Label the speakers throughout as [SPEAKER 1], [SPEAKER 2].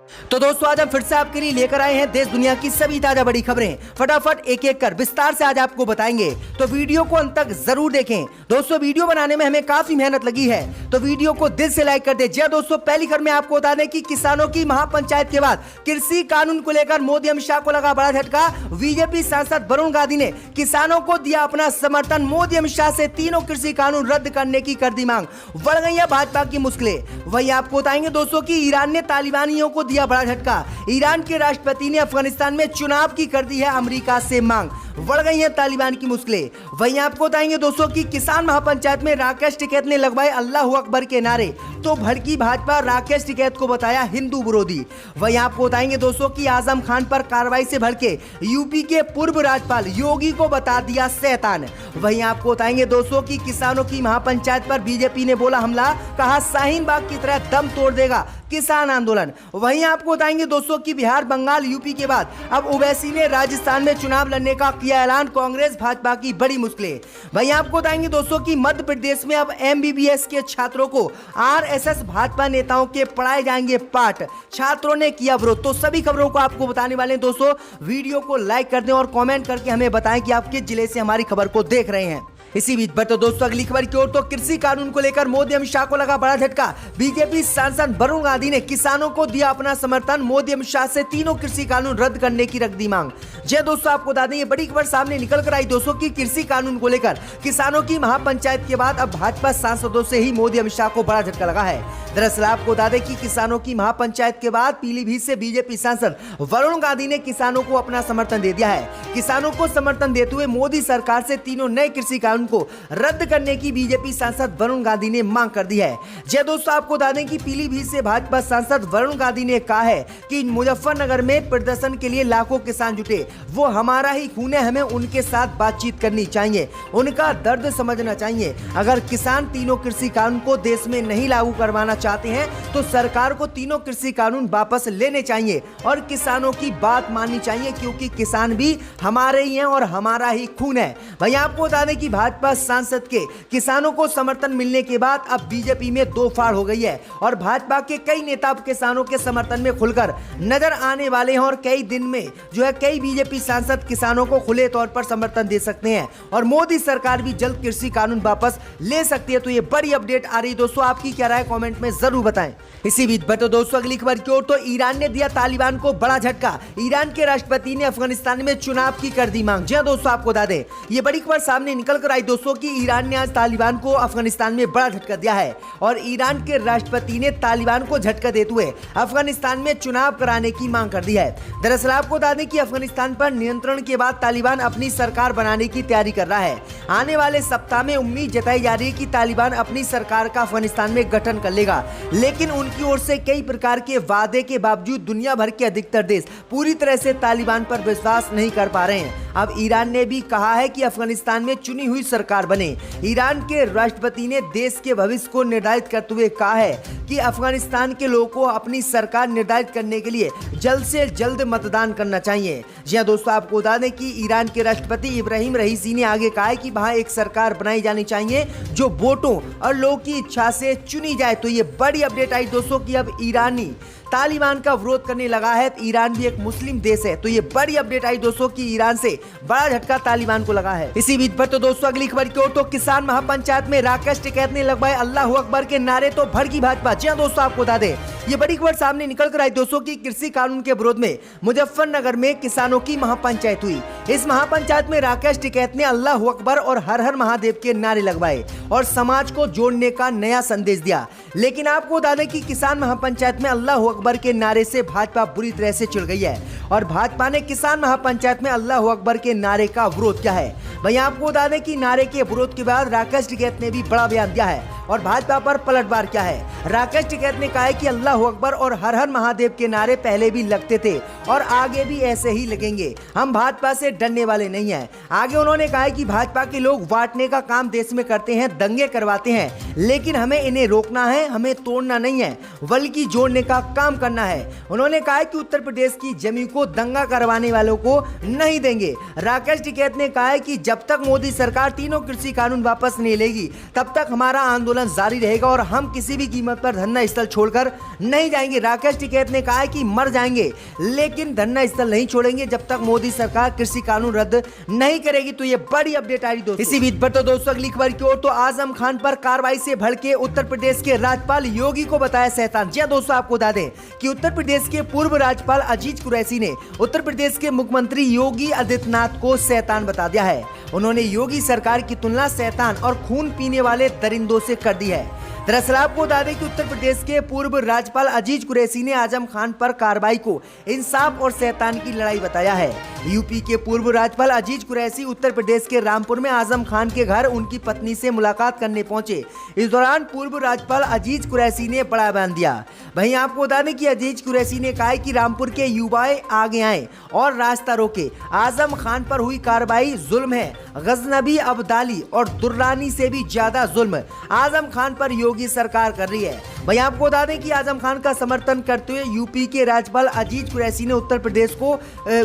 [SPEAKER 1] तो दोस्तों आज हम फिर से आपके लिए लेकर आए हैं देश दुनिया की सभी ताजा बड़ी खबरें। फटाफट एक एक कर विस्तार से आज आपको बताएंगे, तो वीडियो को अंत तक जरूर देखें। दोस्तों वीडियो बनाने में हमें काफी मेहनत लगी है, तो वीडियो को दिल से लाइक कर दे। जी दोस्तों, पहली खबर में आपको बता दें कि किसानों की महापंचायत के बाद कृषि कानून को लेकर मोदी अमित शाह को लगा बड़ा झटका। बीजेपी सांसद वरुण गांधी ने किसानों को दिया अपना समर्थन। मोदी अमित शाह से तीनों कृषि कानून रद्द करने की कर दी मांग। बढ़ गई है भाजपा की मुश्किलें। वहीं आपको बताएंगे दोस्तों की ईरान ने तालिबानियों को दिया बड़ा झटका। ईरान के राष्ट्रपति ने अफगानिस्तान में चुनाव की कर दी है अमेरिका से मांग। बढ़ गई है तालिबान की मुश्किलें। वहीं आपको बताएंगे दोस्तों की किसान महापंचायत में राकेश टिकैत ने लगवाए अल्लाह अकबर के नारे, तो भड़की भाजपा राकेश टिकैत को बताया हिंदू विरोधी। वहीं आपको बताएंगे दोस्तों की आजम खान पर कार्रवाई से भड़के यूपी के पूर्व राज्यपाल योगी को बता दिया शैतान। वहीं आपको बताएंगे दोस्तों की किसानों की महापंचायत पर बीजेपी ने बोला हमला, कहा शाहीन बाग की तरह दम तोड़ देगा किसान आंदोलन। वहीं आपको बताएंगे दोस्तों की बिहार, बंगाल, यूपी के बाद अब ओवैसी ने राजस्थान में चुनाव लड़ने का किया ऐलान। कांग्रेस भाजपा की बड़ी मुश्किलें। वहीं आपको बताएंगे दोस्तों की मध्य प्रदेश में अब एमबीबीएस के छात्रों को आरएसएस भाजपा नेताओं के पढ़ाए जाएंगे पाठ। छात्रों ने किया विरोध। तो सभी खबरों को आपको बताने वाले हैं दोस्तों। वीडियो को लाइक कर दें और कमेंट करके हमें बताएं कि आप किस जिले से हमारी खबर को देख रहे हैं। इसी बीच बढ़ते दोस्तों अगली खबर की ओर, तो कृषि कानून को लेकर मोदी अमित शाह को लगा बड़ा झटका। बीजेपी सांसद वरुण गांधी ने किसानों को दिया अपना समर्थन। मोदी अमित शाह से तीनों कृषि कानून रद्द करने की रख दी मांग। जय दोस्तों, आपको बता दें ये बड़ी खबर सामने निकल कर आई दोस्तों की कृषि कानून को लेकर किसानों की महापंचायत के बाद अब भाजपा सांसदों से ही मोदी अमित शाह को बड़ा झटका लगा है। दरअसल आपको बता दें कि किसानों की महापंचायत के बाद पीलीभीत से बीजेपी सांसद वरुण गांधी ने किसानों को अपना समर्थन दे दिया है। किसानों को समर्थन देते हुए मोदी सरकार से तीनों नए कृषि कानून को रद्द करने की बीजेपी सांसद वरुण गांधी ने मांग कर दी है। जय दोस्तों, आपको बता दें कि पीलीभीत से भाजपा सांसद वरुण गांधी ने कहा है कि मुजफ्फरनगर में प्रदर्शन के लिए लाखों किसान जुटे, वो हमारा ही खून है, हमें उनके साथ बातचीत करनी चाहिए, उनका दर्द समझना चाहिए। अगर किसान तीनों कृषि कानून को देश में नहीं लागू करवाना चाहते हैं तो सरकार को तीनों कृषि कानून वापस लेने चाहिए और किसानों की बात माननी चाहिए, क्योंकि किसान भी हमारे ही हैं और हमारा ही खून है। भाई आपको बता दें कि भाजपा सांसद के किसानों को समर्थन मिलने के बाद अब बीजेपी में दो फाड़ हो गई है और भाजपा के कई नेता अब किसानों के समर्थन में खुलकर नजर आने वाले हैं और कई दिन में जो है कई बीजेपी सांसद किसानों को खुले तौर पर समर्थन दे सकते हैं और मोदी सरकार भी जल्द कृषि कानून वापस ले सकती है। तो ये बड़ी अपडेट आ रही है दोस्तों, आपकी क्या राय कमेंट में जरूर बताएं। इसी बीच बतो दोस्तों अगली खबर की ओर, तो ईरान ने दिया तालिबान को बड़ा झटका। ईरान के राष्ट्रपति ने अफगानिस्तान में चुनाव की कर दी मांग। जी दोस्तों, आपको बता दें ये बड़ी खबर सामने निकल कर आई दोस्तों की ईरान ने आज तालिबान को अफगानिस्तान में बड़ा झटका दिया है और ईरान के राष्ट्रपति ने तालिबान को झटका देते हुए अफगानिस्तान में चुनाव कराने की मांग कर दी है। दरअसल आपको बता दें कि अफगानिस्तान पर नियंत्रण के बाद तालिबान अपनी सरकार बनाने की तैयारी कर रहा है। आने वाले सप्ताह में उम्मीद जताई जा रही है कि तालिबान अपनी सरकार का अफगानिस्तान में गठन कर लेगा, लेकिन उनकी ओर से कई प्रकार के वादे के बावजूद दुनिया भर के अधिकतर देश पूरी तरह से तालिबान पर विश्वास नहीं कर पा रहे हैं। अब ईरान ने भी कहा है कि अफगानिस्तान में चुनी हुई सरकार बने। ईरान के राष्ट्रपति ने देश के भविष्य को निर्धारित करते हुए कहा है कि अफगानिस्तान के लोगों को अपनी सरकार निर्धारित करने के लिए जल्द से जल्द मतदान करना चाहिए। जी हां दोस्तों, आपको बता दें कि ईरान के राष्ट्रपति इब्राहिम रईसी ने आगे कहा है कि वहां एक सरकार बनाई जानी चाहिए जो वोटों और लोगों की इच्छा से चुनी जाए। तो ये बड़ी अपडेट आई दोस्तों कि अब ईरानी तालिबान का विरोध करने लगा है। ईरान भी एक मुस्लिम देश है, तो ये बड़ी अपडेट आई दोस्तों कि ईरान से बड़ा झटका तालिबान को लगा है। इसी बीच पर तो दोस्तों अगली खबर की ओर, तो किसान महापंचायत में राकेश टिकैत ने लगवाए अल्लाह अकबर के नारे, तो भड़की भाजपा। जी दोस्तों, आपको बता दें ये बड़ी खबर सामने निकल कर आई दोस्तों की कृषि कानून के विरोध में मुजफ्फरनगर में किसानों की महापंचायत हुई। इस महापंचायत में राकेश टिकैत ने अल्लाह अकबर और हर हर महादेव के नारे लगवाए और समाज को जोड़ने का नया संदेश दिया। लेकिन आपको बता दें कि किसान महापंचायत में अल्लाह अकबर के नारे से भाजपा बुरी तरह से चिढ़ गई है और भाजपा ने किसान महापंचायत में अल्लाह अकबर के नारे का विरोध किया है। वहीं आपको बता दें कि नारे के विरोध के बाद राकेश टिकैत ने भी बड़ा बयान दिया है और भाजपा पर पलटवार किया है। राकेश टिकैत ने कहा है कि अल्लाह अकबर और हर हर महादेव के नारे पहले भी लगते थे और आगे भी ऐसे ही लगेंगे। हम भाजपा से डरने वाले नहीं हैं। आगे उन्होंने कहा है कि भाजपा के लोग बांटने का काम देश में करते हैं, दंगे करवाते हैं, लेकिन हमें इन्हें रोकना है, हमें तोड़ना नहीं है बल्कि जोड़ने का काम करना है। उन्होंने कहा है कि उत्तर प्रदेश की जमीन को दंगा करवाने वालों को नहीं देंगे। राकेश टिकैत ने कहा है कि जब तक मोदी सरकार तीनों कृषि कानून वापस नहीं लेगी तब तक हमारा आंदोलन जारी रहेगा और हम किसी भी कीमत समय पर धरना स्थल छोड़कर नहीं जाएंगे। राकेश टिकैत ने कहा है कि मर जाएंगे लेकिन धरना स्थल नहीं छोड़ेंगे जब तक मोदी सरकार कृषि कानून रद्द नहीं करेगी। तो ये बड़ी अपडेट आई दोस्तों। इसी बीच पर तो दोस्तों अगली खबर की ओर, तो आजम खान पर कार्रवाई से भड़के उत्तर प्रदेश के राज्यपाल योगी को बताया शैतान। जी दोस्तों, आपको बता दें कि उत्तर प्रदेश के पूर्व राज्यपाल अजीज कुरैशी ने उत्तर प्रदेश के मुख्यमंत्री योगी आदित्यनाथ को शैतान बता दिया है। उन्होंने योगी सरकार की तुलना शैतान और खून पीने वाले दरिंदों से कर दी है। दरअसल आपको बता दें कि उत्तर प्रदेश के पूर्व राज्यपाल अजीज कुरैशी ने आजम खान पर कार्रवाई को इंसाफ और शैतान की लड़ाई बताया है। यूपी के पूर्व राज्यपाल अजीज कुरैशी उत्तर प्रदेश के रामपुर में आजम खान के घर उनकी पत्नी से मुलाकात करने पहुंचे। इस दौरान पूर्व राज्यपाल अजीज कुरैशी ने बड़ा बयान दिया। वहीं आपको बता दें कि अजीज कुरैशी ने कहा कि रामपुर के युवाएं आगे आए और रास्ता रोके। आजम खान पर हुई कार्रवाई जुल्म है, गजनबी, अब्दाली और दुर्रानी से भी ज्यादा जुल्म आजम खान पर योगी सरकार कर रही है। वहीं आपको बता दें कि आजम खान का समर्थन करते हुए यूपी के राज्यपाल अजीज कुरैशी ने उत्तर प्रदेश को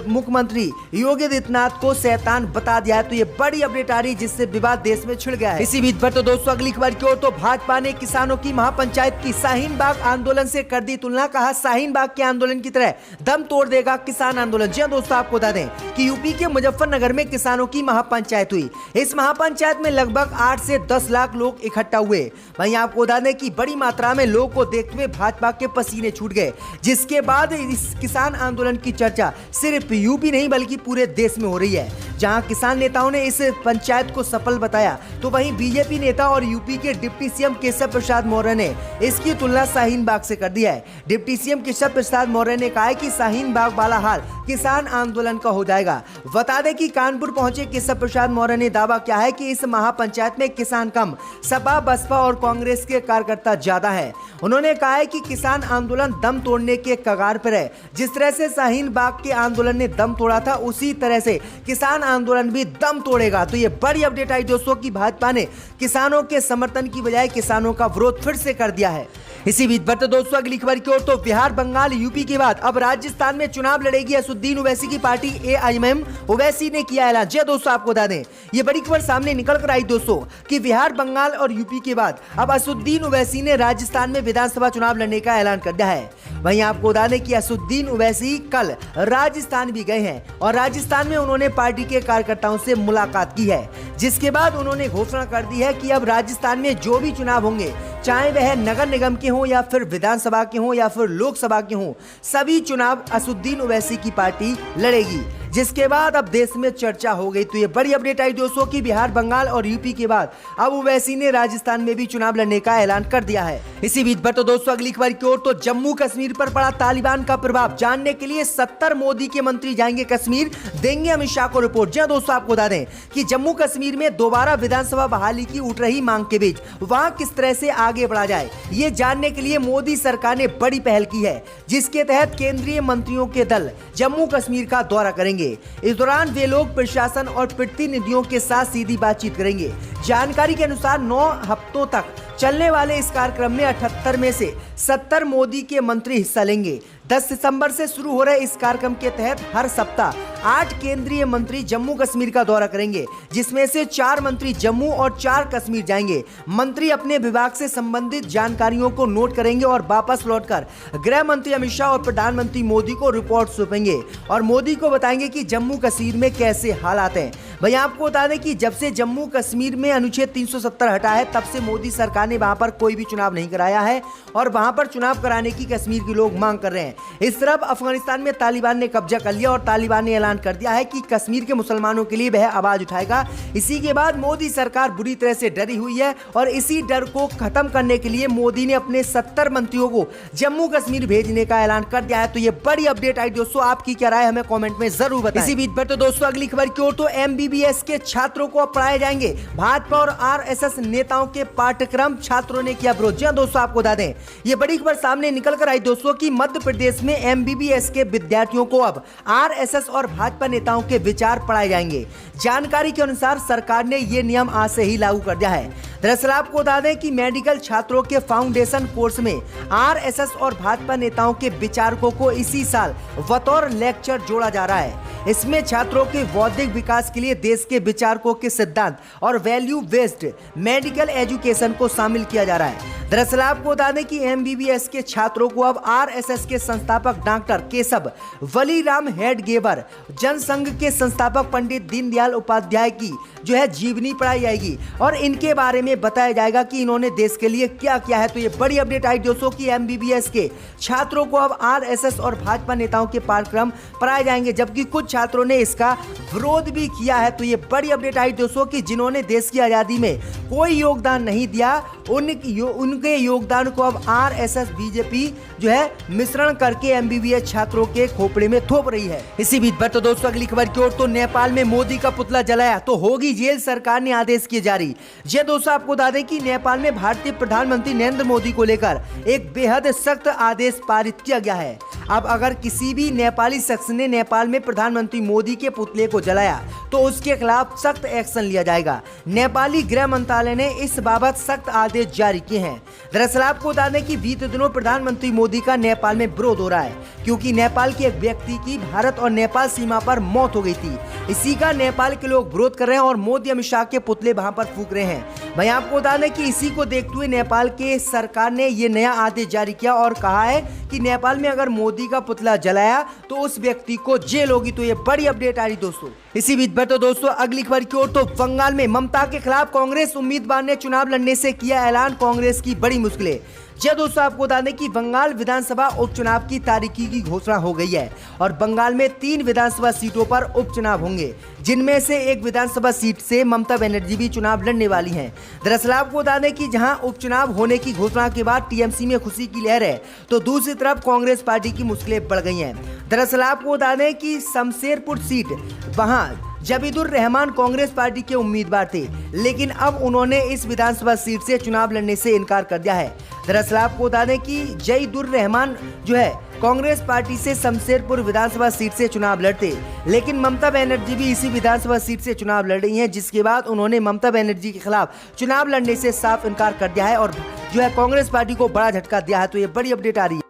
[SPEAKER 1] मुख्यमंत्री योगी आदित्यनाथ को शैतान बता दिया है। तो ये बड़ी अपडेट आ रही है जिससे विवाद देश में छिड़ गया है। इसी बीच पर तो दोस्तों अगली खबर की ओर, तो भाजपा ने किसानों की महापंचायत की शाहीन बाग आंदोलन से कर दी तुलना। कहा शाहीन बाग के आंदोलन की तरह दम तोड़ देगा किसान आंदोलन। जी दोस्तों, आपको बता दें कि यूपी के मुजफ्फरनगर में किसानों की महापंचायत हुई। इस महापंचायत में लगभग 8 से 10 लाख लोग इकट्ठा हुए। वहीं आपको बता दें कि बड़ी मात्रा में लोगों को देखते हुए भाजपा के पसीने छूट गए, जिसके बाद इस किसान आंदोलन की चर्चा सिर्फ यूपी नहीं बल्कि पूरे देश में हो रही है। जहां किसान नेताओं ने इस पंचायत को सफल बताया, तो वहीं बीजेपी नेता और यूपी के डिप्टी सीएम केशव प्रसाद मौर्य ने इसकी तुलना शाहीन बाग से कर दी है। डिप्टी सीएम केशव प्रसाद मौर्य ने कहा कि शाहीन बाग वाला हाल किसान आंदोलन का हो जाएगा। बता दें कि कानपुर पहुंचे केशव प्रसाद मौर्य ने दावा किया है कि इस महापंचायत में किसान कम, सपा, बसपा और कांग्रेस के कार्यकर्ता ज्यादा है। उन्होंने कहा है कि किसान आंदोलन दम तोड़ने के कगार पर है। जिस तरह से शाहीन बाग के आंदोलन ने दम तोड़ा था, उसी तरह से किसान आंदोलन भी दम तोड़ेगा। तो ये बड़ी अपडेट आई दोस्तों कि भाजपा ने किसानों के समर्थन की बजाय किसानों का विरोध फिर से कर दिया है। इसी बीच पर तो दोस्तों अगली खबर की ओर, तो बिहार, बंगाल, यूपी के बाद अब राजस्थान में चुनाव लड़ेगी असदुद्दीन ओवैसी की पार्टी एआईएमएम। ओवैसी ने किया ऐलान। जी दोस्तों, आपको बता दें ये बड़ी खबर सामने निकल कर आई दोस्तों कि बिहार, बंगाल और यूपी के बाद अब असदुद्दीन ओवैसी ने राजस्थान में विधानसभा चुनाव लड़ने का ऐलान कर दिया है। वहीं आपको बता दें कि असदुद्दीन ओवैसी कल राजस्थान भी गए हैं और राजस्थान में उन्होंने पार्टी के कार्यकर्ताओं से मुलाकात की है, जिसके बाद उन्होंने घोषणा कर दी है कि अब राजस्थान में जो भी चुनाव होंगे, चाहे वह नगर निगम के हों या फिर विधानसभा के हों या फिर लोकसभा के हों, सभी चुनाव असदुद्दीन ओवैसी की पार्टी लड़ेगी। जिसके बाद अब देश में चर्चा हो गई। तो ये बड़ी अपडेट आई दोस्तों कि बिहार, बंगाल और यूपी के बाद अब ओवैसी ने राजस्थान में भी चुनाव लड़ने का ऐलान कर दिया है। इसी बीच पर तो दोस्तों अगली खबर की ओर, तो जम्मू कश्मीर पर पड़ा तालिबान का प्रभाव जानने के लिए 70 मोदी के मंत्री जाएंगे कश्मीर, देंगे अमित शाह को रिपोर्ट। जी दोस्तों, आपको बता दें कि जम्मू कश्मीर में दोबारा विधानसभा बहाली की उठ रही मांग के बीच वहां किस तरह से आगे बढ़ा जाए, ये जानने के लिए मोदी सरकार ने बड़ी पहल की है, जिसके तहत केंद्रीय मंत्रियों के दल जम्मू कश्मीर का दौरा करेंगे। इस दौरान वे लोग प्रशासन और प्रतिनिधियों के साथ सीधी बातचीत करेंगे। जानकारी के अनुसार 9 हफ्तों तक चलने वाले इस कार्यक्रम में 78 में से 70 मोदी के मंत्री हिस्सा लेंगे। 10 सितंबर से शुरू हो रहे इस कार्यक्रम के तहत हर सप्ताह 8 केंद्रीय मंत्री जम्मू कश्मीर का दौरा करेंगे, जिसमें से 4 मंत्री जम्मू और 4 कश्मीर जाएंगे। मंत्री अपने विभाग से संबंधित जानकारियों को नोट करेंगे और वापस लौटकर गृह मंत्री अमित शाह और प्रधानमंत्री मोदी को रिपोर्ट सौंपेंगे और मोदी को बताएंगे कि जम्मू कश्मीर में कैसे हालात हैं। भाई आपको बता दें कि जब से जम्मू कश्मीर में अनुच्छेद 370 हटा है, तब से मोदी सरकार ने वहां पर कोई भी चुनाव नहीं कराया है और वहां पर चुनाव कराने की कश्मीर के लोग मांग कर रहे हैं। इस तरफ अफगानिस्तान में तालिबान ने कब्जा कर लिया और तालिबान ने ऐलान कर दिया है कि कश्मीर के मुसलमानों के लिए वह आवाज उठाएगा। इसी के बाद मोदी सरकार बुरी तरह से डरी हुई है और इसी डर को खत्म करने के लिए मोदी ने अपने 70 मंत्रियों को जम्मू कश्मीर भेजने का ऐलान कर दिया है। तो ये बड़ी अपडेट आई दोस्तों, आपकी क्या राय हमें कमेंट में जरूर बताएं। इसी बीच पर तो दोस्तों अगली खबर की ओर, तो एमबीबीएस के छात्रों को अब पढ़ाए जाएंगे। भाजपा और आरएसएस नेताओं के पाठ्यक्रम छात्रों ने किया विरोध। दोस्तों आपको बता दें ये बड़ी खबर सामने निकल कर आई दोस्तों कि मध्य प्रदेश में एमबीबीएस के विद्यार्थियों को अब आरएसएस और भाजपा नेताओं के विचार पढ़ाए जाएंगे। जानकारी के अनुसार सरकार ने ये नियम आज से ही लागू कर दिया है। दरअसल आपको बता दें कि मेडिकल छात्रों के फाउंडेशन कोर्स में आरएसएस और भाजपा नेताओं के विचारकों को इसी साल बतौर लेक्चर जोड़ा जा रहा है। इसमें छात्रों के बौद्धिक विकास के लिए देश के विचारकों के सिद्धांत और वैल्यू बेस्ड मेडिकल एजुकेशन को शामिल किया जा रहा है। दरअसल आपको बता दें कि MBBS के छात्रों को अब RSS के संस्थापक डॉक्टर केशव वलीराम हेडगेवर, जनसंघ के संस्थापक पंडित दीनदयाल उपाध्याय की जो है जीवनी पढ़ाई जाएगी और इनके बारे में बताया जाएगा कि इन्होंने देश के लिए क्या किया है। तो ये बड़ी अपडेट आई दोस्तों कि MBBS के छात्रों को अब RSS और भाजपा नेताओं के पाठ्यक्रम पढ़ाए जाएंगे, जबकि कुछ छात्रों ने इसका विरोध भी किया है। तो ये बड़ी अपडेट आई दोस्तों कि जिन्होंने देश की आजादी में कोई योगदान नहीं दिया उनके योगदान को अब RSS बीजेपी जो है मिश्रण करके MBBS छात्रों के खोपड़े में थोप रही है। इसी बीच बढ़ते दोस्तों अगली खबर की ओर, तो नेपाल में मोदी का पुतला जलाया तो होगी जेल, सरकार ने आदेश किए जारी। जी दोस्तों आपको बता दें कि नेपाल में भारतीय प्रधानमंत्री नरेंद्र मोदी को लेकर एक बेहद सख्त आदेश पारित किया गया है। अब अगर किसी भी नेपाली शख्स ने नेपाल में प्रधानमंत्री मोदी के पुतले को जलाया तो उसके खिलाफ सख्त एक्शन लिया जाएगा। नेपाली गृह मंत्रालय ने इस बाबत सख्त आदेश जारी किए हैं। दरअसल आपको बता दें कि बीते दिनों प्रधानमंत्री मोदी का नेपाल में विरोध हो रहा है, क्योंकि नेपाल के एक व्यक्ति की भारत और नेपाल सीमा पर मौत हो गई थी। इसी का नेपाल के लोग विरोध कर रहे हैं और मोदी अमित शाह के पुतले वहां पर फूंक रहे हैं। भाई आपको बता दें कि इसी को देखते हुए नेपाल के सरकार ने ये नया आदेश जारी किया और कहा है कि नेपाल में अगर मोदी का पुतला जलाया तो उस व्यक्ति को जेल होगी। तो ये बड़ी अपडेट आ रही दोस्तों। इसी बीच बढ़ते दोस्तों अगली खबर की ओर, तो बंगाल में ममता के खिलाफ कांग्रेस उम्मीदवार ने चुनाव लड़ने से किया ऐलान, कांग्रेस की बड़ी मुश्किलें। जी दोस्तों आपको बता दें कि बंगाल विधानसभा उपचुनाव की तारीखी की घोषणा हो गई है और बंगाल में 3 विधानसभा सीटों पर उपचुनाव होंगे, जिनमें से एक विधानसभा सीट से ममता बनर्जी भी चुनाव लड़ने वाली हैं। दरअसल आपको बता दें कि जहां उपचुनाव होने की घोषणा के बाद TMC में खुशी की लहर है, तो दूसरी तरफ कांग्रेस पार्टी की मुश्किलें बढ़ गई हैं। दरअसल आपको बता दें कि शमशेरपुर सीट वहां जबीदुर रहमान कांग्रेस पार्टी के उम्मीदवार थे, लेकिन अब उन्होंने इस विधानसभा सीट से चुनाव लड़ने से इनकार कर दिया है। दरअसल आपको बता दें कि जईदुर रहमान जो है कांग्रेस पार्टी से शमशेरपुर विधानसभा सीट से चुनाव लड़ते, लेकिन ममता बनर्जी भी इसी विधानसभा सीट से चुनाव लड़ रही हैं, जिसके बाद उन्होंने ममता बनर्जी के खिलाफ चुनाव लड़ने से साफ इनकार कर दिया है और जो है कांग्रेस पार्टी को बड़ा झटका दिया है। तो ये बड़ी अपडेट आ रही है।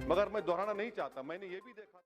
[SPEAKER 2] मगर मैं दोहराना नहीं चाहता, मैंने ये भी देखा।